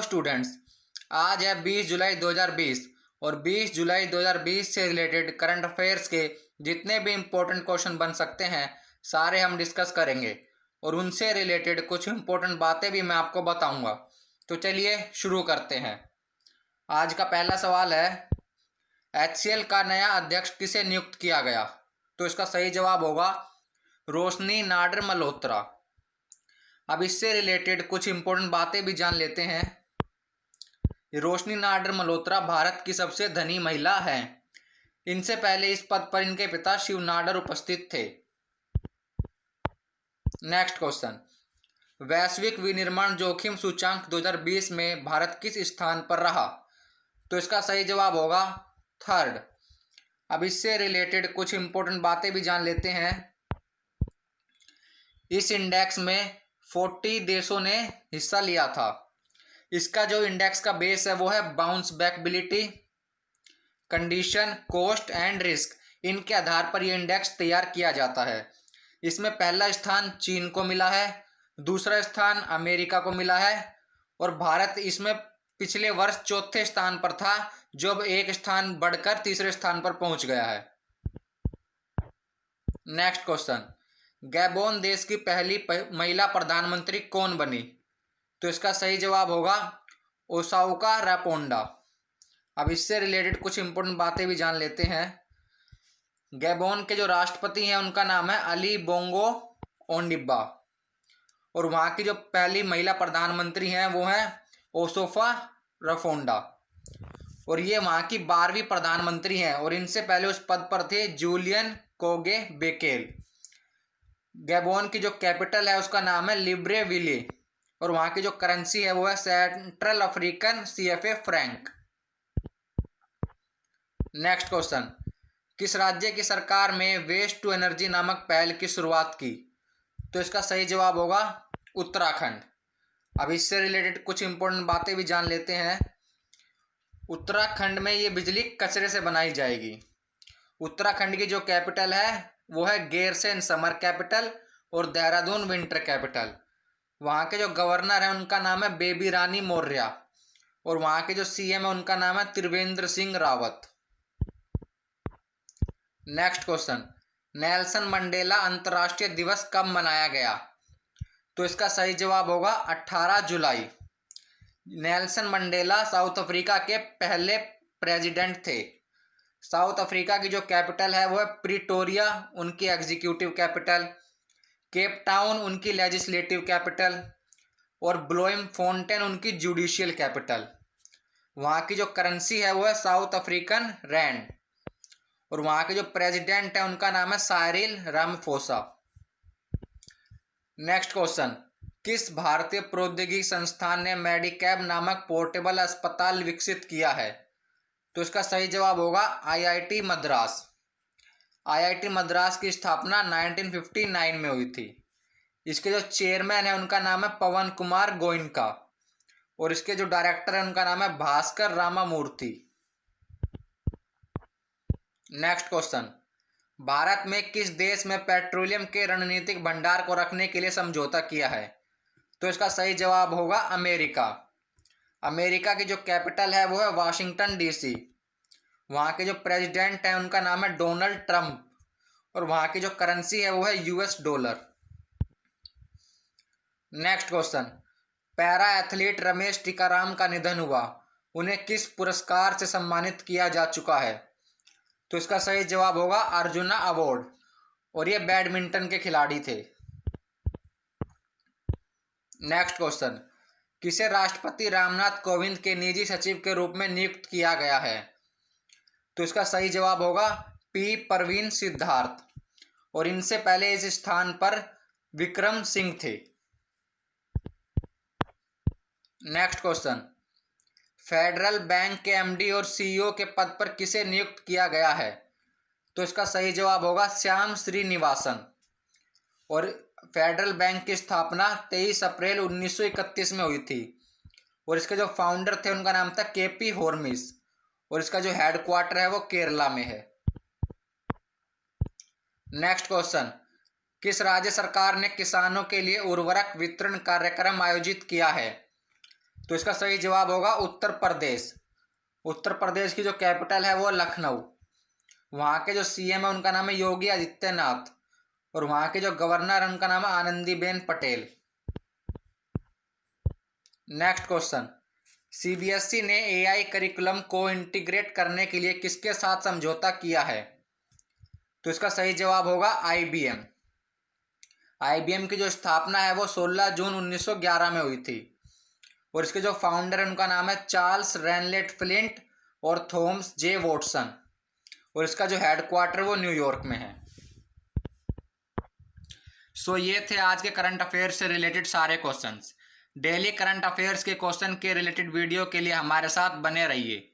Students, आज है 20 जुलाई 2020 और 20 जुलाई 2020 से रिलेटेड करंट अफेयर्स के जितने भी इम्पोर्टेंट क्वेश्चन बन सकते हैं सारे हम डिस्कस करेंगे और उनसे रिलेटेड कुछ इम्पोर्टेंट बातें भी मैं आपको बताऊंगा। तो चलिए शुरू करते हैं। आज का पहला सवाल है, HCL का नया अध्यक्ष किसे नियुक्त किया गया? तो इसका सही जवाब होगा रोशनी नाडर मल्होत्रा। अब इससे रिलेटेड कुछ इंपॉर्टेंट बातें भी जान लेते हैं। रोशनी नाडर मल्होत्रा भारत की सबसे धनी महिला हैं। इनसे पहले इस पद पर इनके पिता शिव नाडर उपस्थित थे। नेक्स्ट क्वेश्चन, वैश्विक विनिर्माण जोखिम सूचांक 2020 में भारत किस स्थान पर रहा? तो इसका सही जवाब होगा थर्ड। अब इससे रिलेटेड कुछ इंपॉर्टेंट बातें भी जान लेते हैं। इस इंडेक्स में 40 देशों ने हिस्सा लिया था। इसका जो इंडेक्स का बेस है वो है bounce backability, condition, cost and risk. इनके आधार पर यह इंडेक्स तैयार किया जाता है। इसमें पहला स्थान चीन को मिला है, दूसरा स्थान अमेरिका को मिला है और भारत इसमें पिछले वर्ष चौथे स्थान पर था, जो अब एक स्थान बढ़कर तीसरे स्थान पर पहुंच गया है। नेक्स्ट क्वेश्चन, गैबोन देश की पहली महिला प्रधानमंत्री कौन बनी? तो इसका सही जवाब होगा ओसाउका रापोंडा। अब इससे रिलेटेड कुछ इंपॉर्टेंट बातें भी जान लेते हैं। गैबोन के जो राष्ट्रपति हैं उनका नाम है अली बोंगो ओंडिब्बा और वहाँ की जो पहली महिला प्रधानमंत्री हैं वो हैं ओसोफा रफोंडा और ये वहाँ की 12वीं प्रधानमंत्री हैं और इनसे पहले उस पद पर थे जूलियन कोगे बेकेल। गैबोन की जो कैपिटल है उसका नाम है लिब्रेविले और वहाँ की जो करेंसी है वो है central African CFA Frank. Next question, किस राज्य की सरकार में वेस्ट टू एनर्जी नामक पहल की शुरुआत की? तो इसका सही जवाब होगा उत्तराखंड। अब इससे रिलेटेड कुछ इंपॉर्टेंट बातें भी जान लेते हैं। उत्तराखंड में ये बिजली कचरे से बनाई जाएगी। उत्तराखंड की जो कैपिटल है वो है गैरसैंण समर कैपिटल और देहरादून विंटर कैपिटल। वहाँ के जो गवर्नर हैं उनका नाम है बेबी रानी मौर्य और वहाँ के जो CM है उनका नाम है Trivendra Singh Rawat. Next question, Nelson Mandela अंतर्राष्ट्रीय दिवस कब मनाया गया? तो इसका सही जवाब होगा 18 जुलाई। नेल्सन मंडेला साउथ अफ्रीका के पहले प्रेसिडेंट थे। साउथ अफ्रीका की जो कैपिटल है वो है प्रिटोरिया, उनकी एग्जीक्यूटिव कैपिटल, केप टाउन उनकी लेजिस्लेटिव कैपिटल और ब्लोमफोंटेन उनकी जुडिशियल कैपिटल। वहाँ की जो करेंसी है वो है साउथ अफ्रीकन रैंड और वहाँ के जो प्रेसिडेंट है उनका नाम है साइरिल रामाफोसा। नेक्स्ट क्वेश्चन, किस भारतीय प्रौद्योगिकी संस्थान ने मेडिकैब नामक पोर्टेबल अस्पताल विकसित किया है? तो इसका सही जवाब होगा IIT मद्रास। IIT मद्रास की स्थापना 1959 में हुई थी। इसके जो चेयरमैन है उनका नाम है पवन कुमार गोयनका और इसके जो डायरेक्टर है उनका नाम है भास्कर रामामूर्ति। नेक्स्ट क्वेश्चन, भारत में किस देश में पेट्रोलियम के रणनीतिक भंडार को रखने के लिए समझौता किया है? तो इसका सही जवाब होगा अमेरिका। अमेरिका की जो कैपिटल है वो है वाशिंगटन DC। वहाँ के जो प्रेसिडेंट हैं उनका नाम है डोनाल्ड ट्रंप और वहाँ की जो करेंसी है वो है US dollar. Next question, para athlete Ramesh Tikaram का निधन हुआ, उन्हें किस पुरस्कार से सम्मानित किया जा चुका है? तो इसका सही जवाब होगा अर्जुना अवार्ड और ये बैडमिंटन के खिलाड़ी थे। नेक्स्ट क्वेश्चन, किसे राष्ट्रपति रामनाथ कोविंद के निजी सचिव के रूप में नियुक्त किया गया है? तो इसका सही जवाब होगा P परवीन सिद्धार्थ और इनसे पहले इस स्थान पर विक्रम सिंह थे। नेक्स्ट क्वेश्चन, फेडरल बैंक के MD और CEO के पद पर किसे नियुक्त किया गया है? तो इसका सही जवाब होगा श्याम श्रीनिवासन और फेडरल बैंक की स्थापना 23 अप्रैल 1931 में हुई थी और इसके जो फाउंडर थे उनका नाम था KP होर्मिस और इसका जो हेडक्वार्टर है वो केरला में है। नेक्स्ट क्वेश्चन, किस राज्य सरकार ने किसानों के लिए उर्वरक वितरण कार्यक्रम आयोजित किया है? तो इसका सही जवाब होगा उत्तर प्रदेश। उत्तर प्रदेश की जो कैपिटल है वो लखनऊ। वहाँ के जो सीएम है उनका नाम है योगी आदित्यनाथ, और वहाँ के जो गवर्नर है उनका नाम है Anandiben Patel. Next question, CBSE ने एआई करिकुलम को इंटीग्रेट करने के लिए किसके साथ समझौता किया है? तो इसका सही जवाब होगा आईबीएम। आईबीएम की जो स्थापना है वो 16 जून 1911 में हुई थी, और इसके जो फाउंडर है उनका नाम है चार्ल्स रेनलेट फ्लिंट और थॉमस जे वॉटसन, और इसका जो हेडक्वार्टर वो न्यूयॉर्क में है। सो ये थे आज के करंट अफेयर्स से रिलेटेड सारे क्वेश्चंस। डेली करंट अफेयर्स के क्वेश्चन के रिलेटेड वीडियो के लिए हमारे साथ बने रहिए।